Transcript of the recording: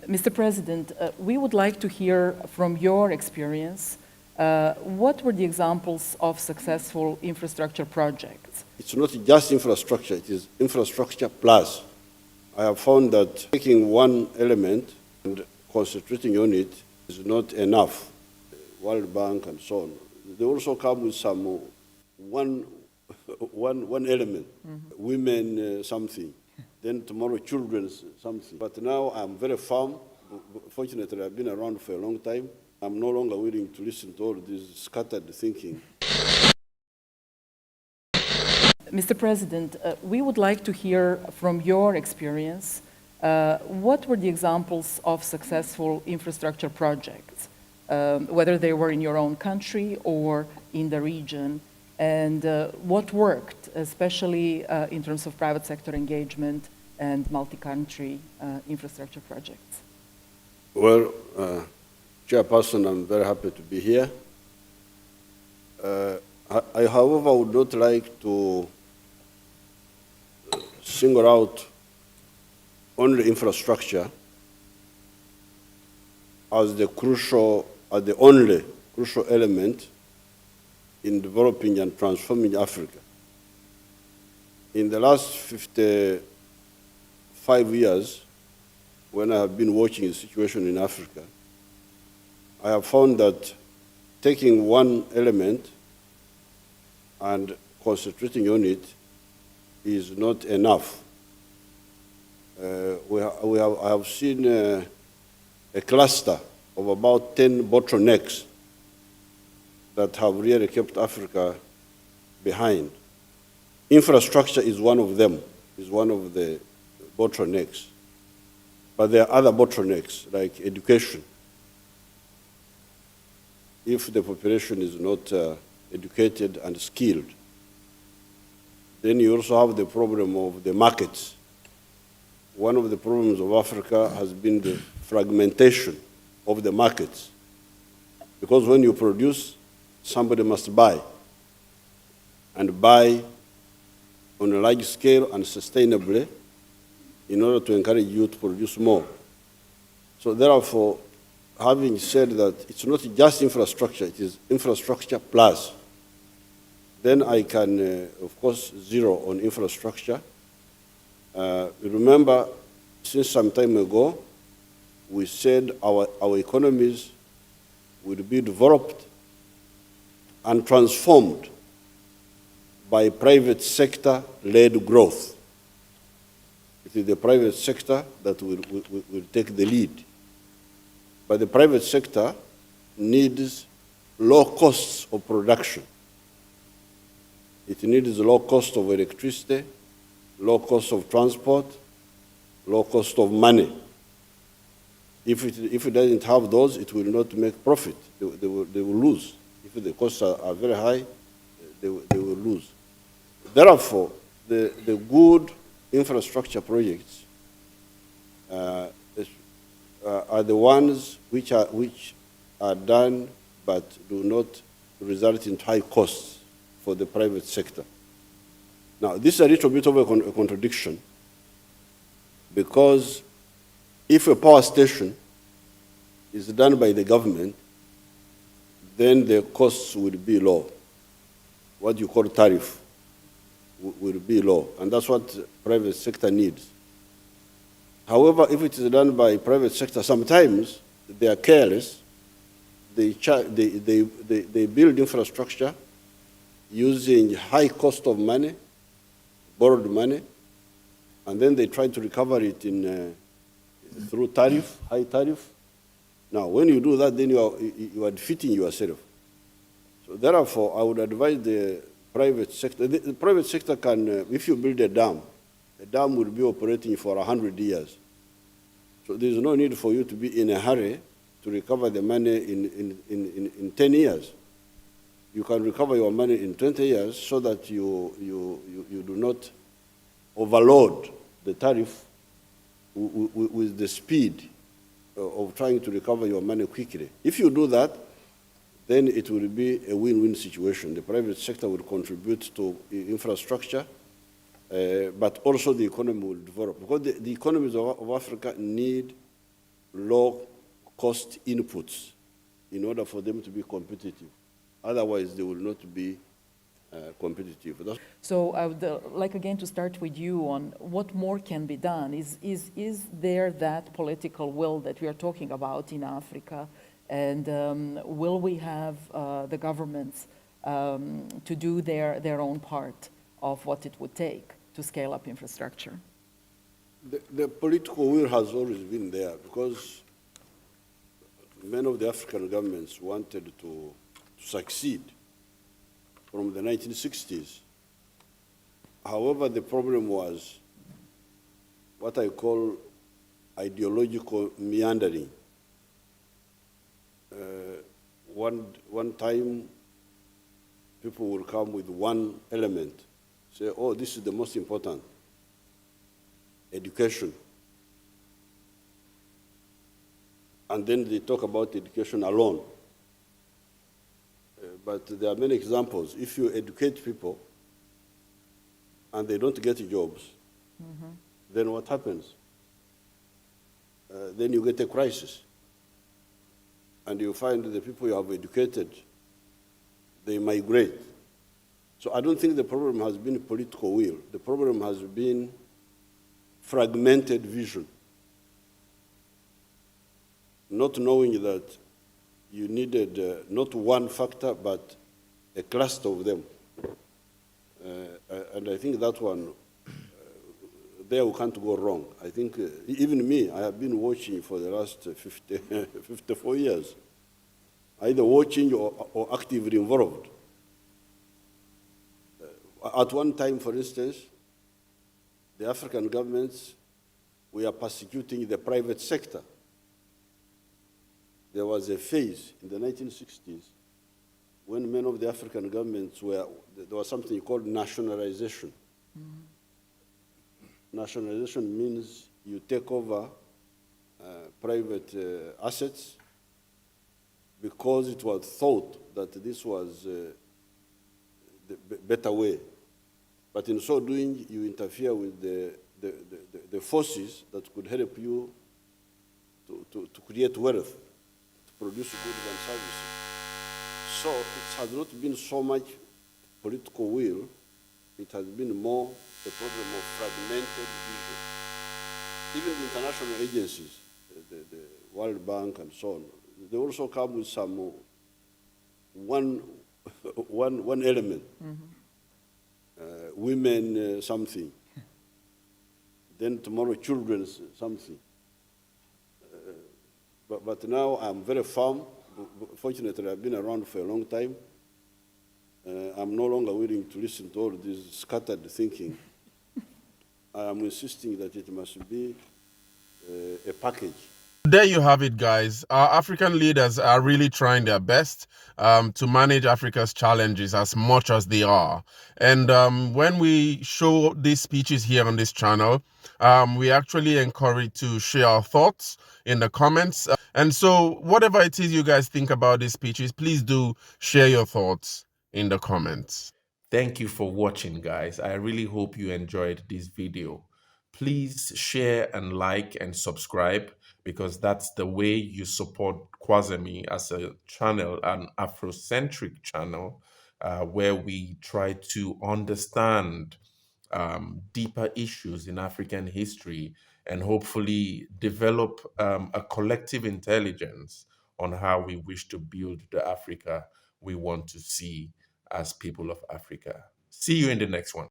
Mr. President, we would like to hear from your experience, what were the examples of successful infrastructure projects? It's not just infrastructure, it is infrastructure plus. I have found that taking one element and concentrating on it is not enough. World Bank and so on. They also come with some one element, women something, then tomorrow children's something. But now I'm very firm. Fortunately, I've been around for a long time. I'm no longer willing to listen to all this scattered thinking. Mr. President, we would like to hear from your experience, what were the examples of successful infrastructure projects, whether they were in your own country or in the region, and what worked, especially in terms of private sector engagement and multi-country infrastructure projects? Well, Chairperson, I'm very happy to be here. I, however, would not like to single out only infrastructure as the only crucial element in developing and transforming Africa. In the last 55 years, when I have been watching the situation in Africa, I have found that taking one element and concentrating on it is not enough. I have seen a cluster of about 10 bottlenecks that have really kept Africa behind. Infrastructure is one of them, is one of the bottlenecks. But there are other bottlenecks, like education. If the population is not educated and skilled, then you also have the problem of the markets. One of the problems of Africa has been the fragmentation of the markets. Because when you produce, somebody must buy, and buy on a large scale and sustainably in order to encourage you to produce more. So therefore, having said that it's not just infrastructure, it is infrastructure plus, then I can, of course, zero on infrastructure. Remember, since some time ago, we said our economies would be developed and transformed by private sector-led growth. It is the private sector that will take the lead. But the private sector needs low costs of production. It needs low cost of electricity, low cost of transport, low cost of money. If it doesn't have those, it will not make profit. They will lose. If the costs are very high, they will lose. Therefore, the good infrastructure projects are the ones which are done but do not result in high costs for the private sector. Now, this is a little bit of a contradiction, because if a power station is done by the government, then the costs will be low. What you call tariff will be low, and that's what private sector needs. However, if it is done by private sector, sometimes they are careless. They build infrastructure using high cost of money, borrowed money, and then they try to recover it through tariff, high tariff. Now, when you do that, then you are defeating yourself. So therefore, I would advise the private sector. The private sector can, if you build a dam will be operating for 100 years. So there's no need for you to be in a hurry to recover the money in 10 years. You can recover your money in 20 years so that you do not overload the tariff with the speed of trying to recover your money quickly. If you do that, then it will be a win-win situation. The private sector will contribute to infrastructure, but also the economy will develop. Because the economies of Africa need low-cost inputs in order for them to be competitive. Otherwise, they will not be competitive. So I would like again to start with you on what more can be done. Is there that political will that we are talking about in Africa? And will we have the governments to do their own part of what it would take to scale up infrastructure? The political will has always been there because many of the African governments wanted to succeed from the 1960s. However, the problem was what I call ideological meandering. One time, people will come with one element, say, oh, this is the most important, education. And then they talk about education alone. But there are many examples. If you educate people and they don't get jobs, then what happens? Then you get a crisis. And you find the people you have educated, they migrate. So I don't think the problem has been political will. The problem has been fragmented vision. Not knowing that you needed not one factor, but a cluster of them. And I think that one, there we can't go wrong. I think even me, I have been watching for the last 54 years, either watching or actively involved. At one time, for instance, the African governments were persecuting the private sector. There was a phase in the 1960s when many of the African governments there was something called nationalization. Nationalization means you take over private assets because it was thought that this was the better way. But in so doing, you interfere with the forces that could help you to create wealth, produce goods and services. So it has not been so much political will, it has been more a problem of fragmented vision. Even the international agencies, the World Bank and so on, they also come with some one element, women something, then tomorrow children's something. But now I'm very firm. Fortunately, I've been around for a long time. I'm no longer willing to listen to all this scattered thinking. I am insisting that it must be a package. There you have it, guys. Our African leaders are really trying their best to manage Africa's challenges as much as they are. And when we show these speeches here on this channel, we actually encourage to share our thoughts in the comments. And so whatever it is you guys think about these speeches, please do share your thoughts in the comments. Thank you for watching, guys. I really hope you enjoyed this video. Please share and like and subscribe because that's the way you support Kwazemy as a channel, an Afrocentric channel, where we try to understand deeper issues in African history and hopefully develop a collective intelligence on how we wish to build the Africa we want to see as people of Africa. See you in the next one.